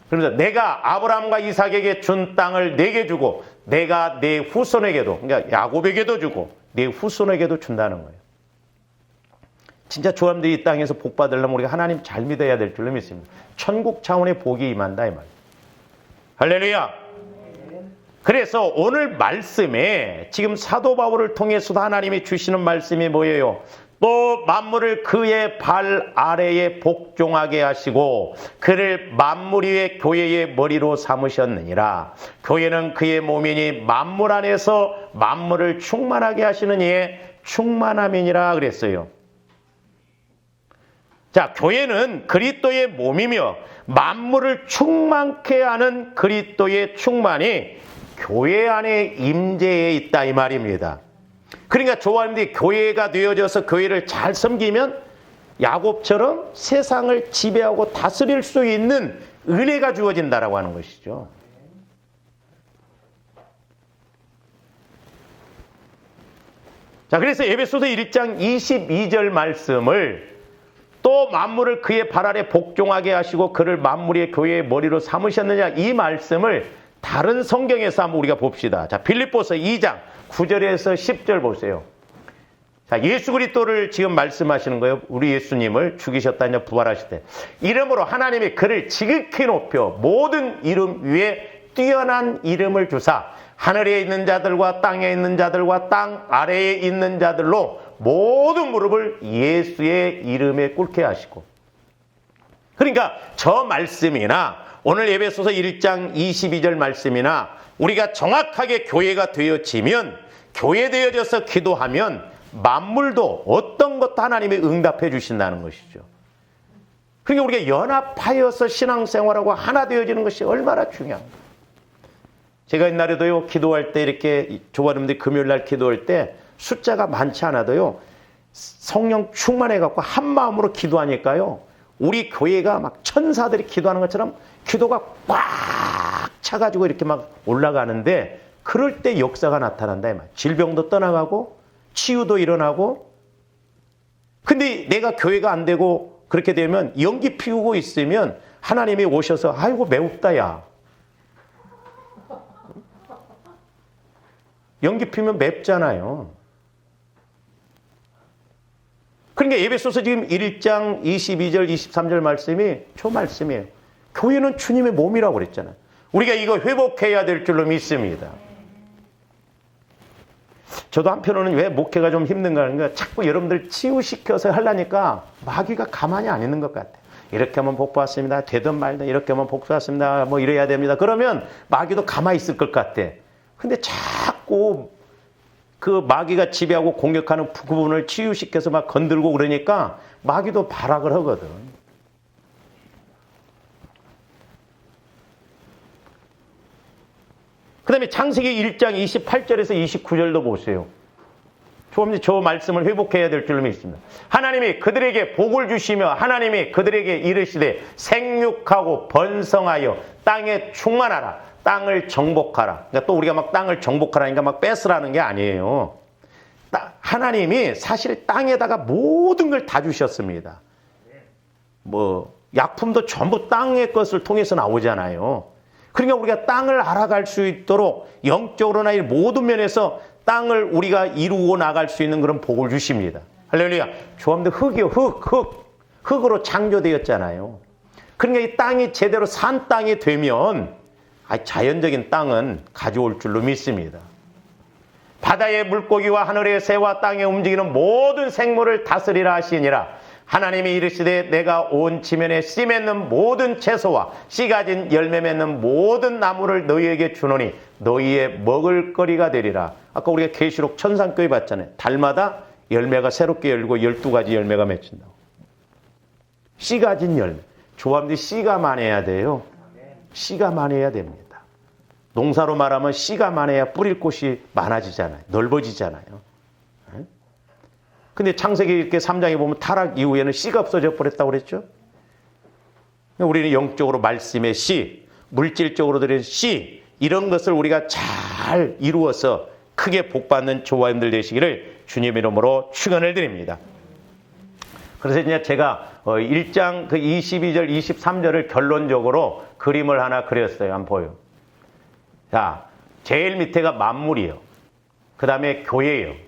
그러면서 내가 아브라함과 이삭에게 준 땅을 내게 주고 내가 내 후손에게도 그러니까 야곱에게도 주고 내 후손에게도 준다는 거예요. 진짜 조합들이 이 땅에서 복 받으려면 우리가 하나님 잘 믿어야 될 줄로 믿습니다. 천국 차원의 복이 임한다 이 말이에요. 할렐루야. 그래서 오늘 말씀에 지금 사도 바울을 통해서도 하나님이 주시는 말씀이 뭐예요? 또 만물을 그의 발 아래에 복종하게 하시고 그를 만물 위의 교회의 머리로 삼으셨느니라. 교회는 그의 몸이니 만물 안에서 만물을 충만하게 하시는 이의 충만함이니라 그랬어요. 자, 교회는 그리스도의 몸이며 만물을 충만케 하는 그리스도의 충만이 교회 안에 임재해 있다 이 말입니다. 그러니까 조화님들이 교회가 되어져서 교회를 잘 섬기면 야곱처럼 세상을 지배하고 다스릴 수 있는 은혜가 주어진다라고 하는 것이죠. 자, 그래서 에베소서 1장 22절 말씀을 또 만물을 그의 발 아래 복종하게 하시고 그를 만물의 교회의 머리로 삼으셨느냐 이 말씀을 다른 성경에서 한번 우리가 봅시다. 자, 빌립보서 2장 9절에서 10절 보세요. 자, 예수 그리스도를 지금 말씀하시는 거예요. 우리 예수님을 죽이셨다냐 부활하실 때. 이름으로 하나님이 그를 지극히 높여 모든 이름 위에 뛰어난 이름을 주사 하늘에 있는 자들과 땅에 있는 자들과 땅 아래에 있는 자들로 모든 무릎을 예수의 이름에 꿇게 하시고. 그러니까 저 말씀이나 오늘 에베소서 1장 22절 말씀이나 우리가 정확하게 교회가 되어지면, 교회 되어져서 기도하면 만물도 어떤 것도 하나님이 응답해 주신다는 것이죠. 그러니까 우리가 연합하여서 신앙생활하고 하나 되어지는 것이 얼마나 중요한가. 제가 옛날에도요, 기도할 때 이렇게 조바님들이 금요일날 기도할 때 숫자가 많지 않아도요, 성령 충만해갖고 한 마음으로 기도하니까요, 우리 교회가 막 천사들이 기도하는 것처럼 기도가 꽉 차가지고 이렇게 막 올라가는데, 그럴 때 역사가 나타난다. 이 말. 질병도 떠나가고 치유도 일어나고. 근데 내가 교회가 안 되고 그렇게 되면 연기 피우고 있으면 하나님이 오셔서 아이고 매웁다 야. 연기 피우면 맵잖아요. 그러니까 에베소서 지금 1장 22절 23절 말씀이 저 말씀이에요. 교회는 주님의 몸이라고 그랬잖아요. 우리가 이거 회복해야 될 줄로 믿습니다. 저도 한편으로는 왜 목회가 좀 힘든가 하는 거, 자꾸 여러분들 치유시켜서 하려니까 마귀가 가만히 안 있는 것 같아요. 이렇게 하면 복 받습니다. 되든 말든 이렇게 하면 복 받습니다. 뭐 이래야 됩니다. 그러면 마귀도 가만히 있을 것 같아. 근데 자꾸 그 마귀가 지배하고 공격하는 그 부분을 치유시켜서 막 건들고 그러니까 마귀도 발악을 하거든. 그 다음에 창세기 1장 28절에서 29절도 보세요. 저 말씀을 회복해야 될 줄로 믿습니다. 하나님이 그들에게 복을 주시며 하나님이 그들에게 이르시되 생육하고 번성하여 땅에 충만하라. 땅을 정복하라. 그러니까 또 우리가 막 땅을 정복하라니까 막 뺏으라는 게 아니에요. 하나님이 사실 땅에다가 모든 걸 다 주셨습니다. 뭐 약품도 전부 땅의 것을 통해서 나오잖아요. 그러니까 우리가 땅을 알아갈 수 있도록 영적으로나 모든 면에서 땅을 우리가 이루어 나갈 수 있는 그런 복을 주십니다. 할렐루야. 조합도 흙이요. 흙으로 창조되었잖아요. 그러니까 이 땅이 제대로 산 땅이 되면 자연적인 땅은 가져올 줄로 믿습니다. 바다의 물고기와 하늘의 새와 땅에 움직이는 모든 생물을 다스리라 하시니라. 하나님이 이르시되 내가 온 지면에 씨 맺는 모든 채소와 씨 가진 열매 맺는 모든 나무를 너희에게 주노니 너희의 먹을거리가 되리라. 아까 우리가 계시록 천상교회 봤잖아요. 달마다 열매가 새롭게 열고 12가지 열매가 맺힌다고. 씨 가진 열매. 조합들이 씨가 많아야 돼요. 씨가 많아야 됩니다. 농사로 말하면 씨가 많아야 뿌릴 곳이 많아지잖아요. 넓어지잖아요. 근데 창세기 이렇게 3장에 보면 타락 이후에는 씨가 없어져 버렸다고 그랬죠. 우리는 영적으로 말씀의 씨, 물질적으로 드린 씨, 이런 것을 우리가 잘 이루어서 크게 복받는 조화임들 되시기를 주님 이름으로 축원을 드립니다. 그래서 이제 제가 1장 그 22절, 23절을 결론적으로 그림을 하나 그렸어요. 한번 보여. 자, 제일 밑에가 만물이에요. 그 다음에 교회예요.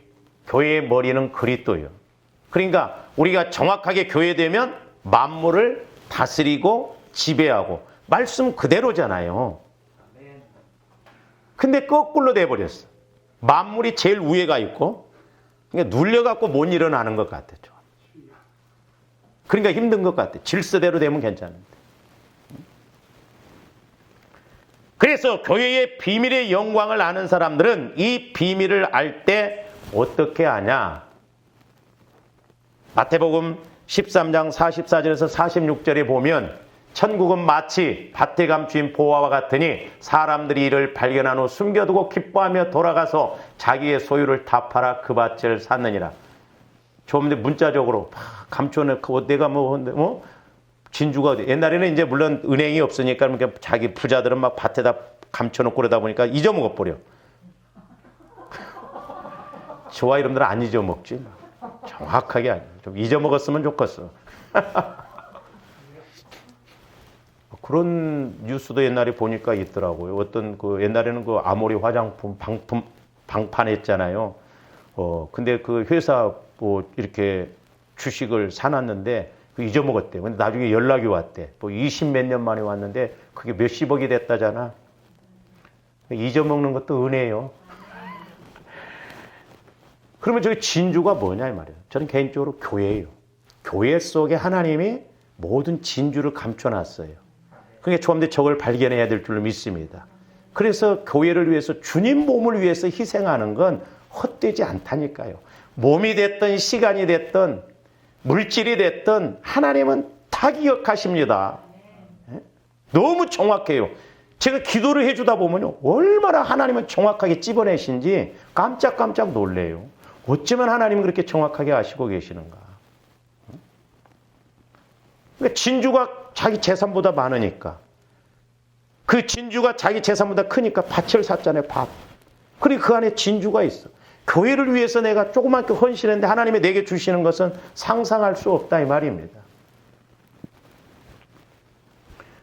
교회의 머리는 그리스도예요. 그러니까 우리가 정확하게 교회되면 만물을 다스리고 지배하고 말씀 그대로잖아요. 근데 거꾸로 돼버렸어. 만물이 제일 위에가 있고 그러니까 눌려갖고 못 일어나는 것 같았죠. 그러니까 힘든 것 같아. 질서대로 되면 괜찮은데. 그래서 교회의 비밀의 영광을 아는 사람들은 이 비밀을 알 때 어떻게 하냐? 마태복음 13장 44절에서 46절에 보면 천국은 마치 밭에 감추인 보화와 같으니 사람들이 이를 발견한 후 숨겨두고 기뻐하며 돌아가서 자기의 소유를 다 팔아 그 밭을 샀느니라. 좀 더 문자적으로 감춰놓고 내가 진주가 어디. 옛날에는 이제 물론 은행이 없으니까 자기 부자들은 막 밭에다 감춰놓고 그러다 보니까 잊어먹어 버려. 저와 여러분들은 안 잊어먹지. 정확하게 아니야. 좀 잊어먹었으면 좋겠어. 그런 뉴스도 옛날에 보니까 있더라고요. 어떤 그 옛날에는 그 아모레 화장품 방판했잖아요. 근데 그 회사 뭐 이렇게 주식을 사놨는데 그 잊어먹었대. 근데 나중에 연락이 왔대. 뭐 20몇 년 만에 왔는데 그게 몇십억이 됐다잖아. 잊어먹는 것도 은혜예요. 그러면 저기 진주가 뭐냐 이 말이에요. 저는 개인적으로 교회예요. 교회 속에 하나님이 모든 진주를 감춰놨어요. 그러니까 조금더 저걸 발견해야 될 줄로 믿습니다. 그래서 교회를 위해서 주님 몸을 위해서 희생하는 건 헛되지 않다니까요. 몸이 됐든 시간이 됐든 물질이 됐든 하나님은 다 기억하십니다. 너무 정확해요. 제가 기도를 해주다 보면요. 얼마나 하나님은 정확하게 찝어내신지 깜짝깜짝 놀래요. 어쩌면 하나님은 그렇게 정확하게 아시고 계시는가. 그러니까 진주가 자기 재산보다 많으니까. 그 진주가 자기 재산보다 크니까 밭을 샀잖아요. 밭. 그리고 그 안에 진주가 있어. 교회를 위해서 내가 조그맣게 헌신했는데 하나님이 내게 주시는 것은 상상할 수 없다 이 말입니다.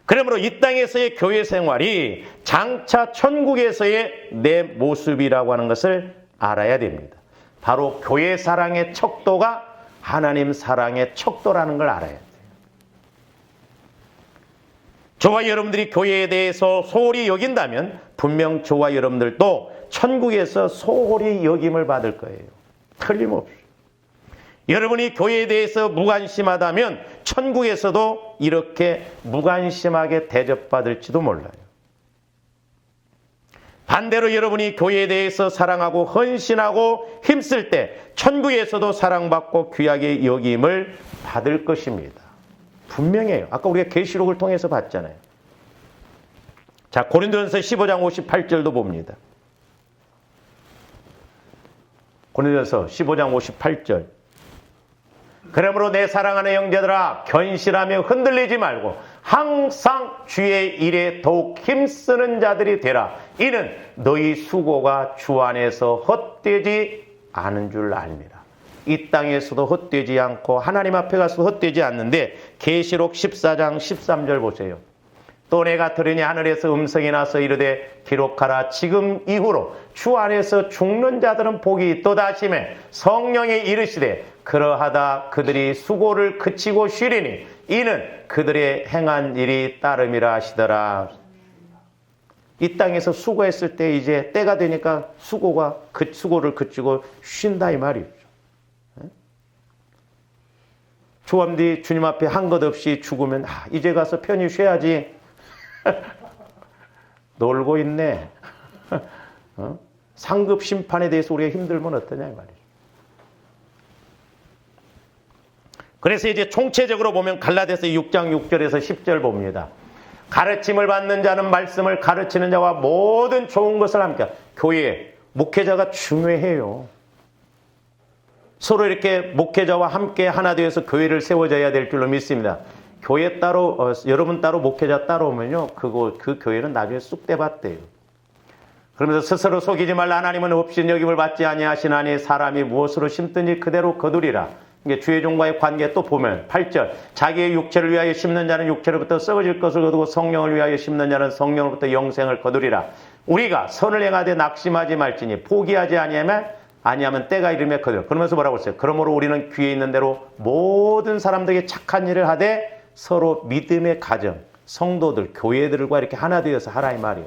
그러므로 이 땅에서의 교회 생활이 장차 천국에서의 내 모습이라고 하는 것을 알아야 됩니다. 바로 교회 사랑의 척도가 하나님 사랑의 척도라는 걸 알아야 돼요. 저와 여러분들이 교회에 대해서 소홀히 여긴다면 분명 저와 여러분들도 천국에서 소홀히 여김을 받을 거예요. 틀림없이. 여러분이 교회에 대해서 무관심하다면 천국에서도 이렇게 무관심하게 대접받을지도 몰라요. 반대로 여러분이 교회에 대해서 사랑하고 헌신하고 힘쓸 때 천국에서도 사랑받고 귀하게 여김을 받을 것입니다. 분명해요. 아까 우리가 계시록을 통해서 봤잖아요. 자, 고린도전서 15장 58절도 봅니다. 고린도전서 15장 58절. 그러므로 내 사랑하는 형제들아 견실하며 흔들리지 말고 항상 주의 일에 더욱 힘쓰는 자들이 되라. 이는 너희 수고가 주 안에서 헛되지 않은 줄 알미라. 이 땅에서도 헛되지 않고 하나님 앞에 가서도 헛되지 않는데 계시록 14장 13절 보세요. 또 내가 들으니 하늘에서 음성이 나서 이르되 기록하라. 지금 이후로 주 안에서 죽는 자들은 복이 있도다 하시매 성령이 이르시되 그러하다 그들이 수고를 그치고 쉬리니 이는 그들의 행한 일이 따름이라 하시더라. 이 땅에서 수고했을 때 이제 때가 되니까 수고를 그치고 쉰다 이 말이죠. 조함디 주님 앞에 한 것 없이 죽으면 이제 가서 편히 쉬어야지. 놀고 있네. 상급 심판에 대해서 우리가 힘들면 어떠냐 이 말이죠. 그래서 이제 총체적으로 보면 갈라디아서 6장 6절에서 10절 봅니다. 가르침을 받는 자는 말씀을 가르치는 자와 모든 좋은 것을 함께. 교회 목회자가 중요해요. 서로 이렇게 목회자와 함께 하나 되어서 교회를 세워져야 될 줄로 믿습니다. 교회 따로 여러분 따로 목회자 따로 오면요 그 교회는 나중에 쑥대밭돼요. 그러면서 스스로 속이지 말라. 하나님은 없인 여김을 받지 아니하시나니 사람이 무엇으로 심든지 그대로 거두리라. 이게 주의 종과의 관계 또 보면 8절 자기의 육체를 위하여 심는 자는 육체로부터 썩어질 것을 거두고 성령을 위하여 심는 자는 성령으로부터 영생을 거두리라. 우리가 선을 행하되 낙심하지 말지니 포기하지 아니하면 때가 이르면 거두리라. 그러면서 뭐라고 했어요? 그러므로 우리는 귀에 있는 대로 모든 사람들에게 착한 일을 하되 서로 믿음의 가정, 성도들, 교회들과 이렇게 하나 되어서 하라 이 말이에요.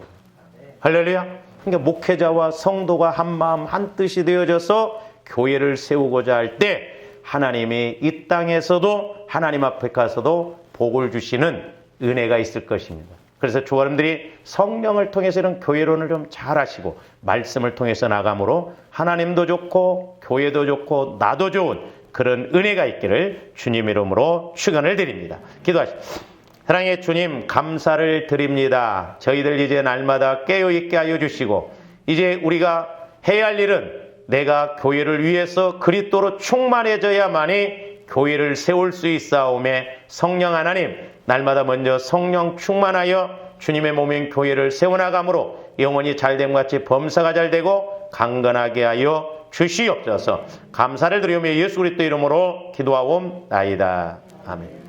할렐루야. 그러니까 목회자와 성도가 한 마음 한 뜻이 되어져서 교회를 세우고자 할 때 하나님이 이 땅에서도 하나님 앞에 가서도 복을 주시는 은혜가 있을 것입니다. 그래서 여러분들이 성령을 통해서 이런 교회론을 좀 잘 하시고 말씀을 통해서 나감으로 하나님도 좋고 교회도 좋고 나도 좋은 그런 은혜가 있기를 주님 이름으로 축원을 드립니다. 기도하십시오. 사랑의 주님, 감사를 드립니다. 저희들 이제 날마다 깨어있게 하여 주시고 이제 우리가 해야 할 일은 내가 교회를 위해서 그리스도로 충만해져야만이 교회를 세울 수 있사오매 성령 하나님, 날마다 먼저 성령 충만하여 주님의 몸인 교회를 세워나감으로 영혼이 잘됨 같이 범사가 잘되고 강건하게 하여 주시옵소서. 감사를 드리며 예수 그리스도 이름으로 기도하옵나이다. 아멘.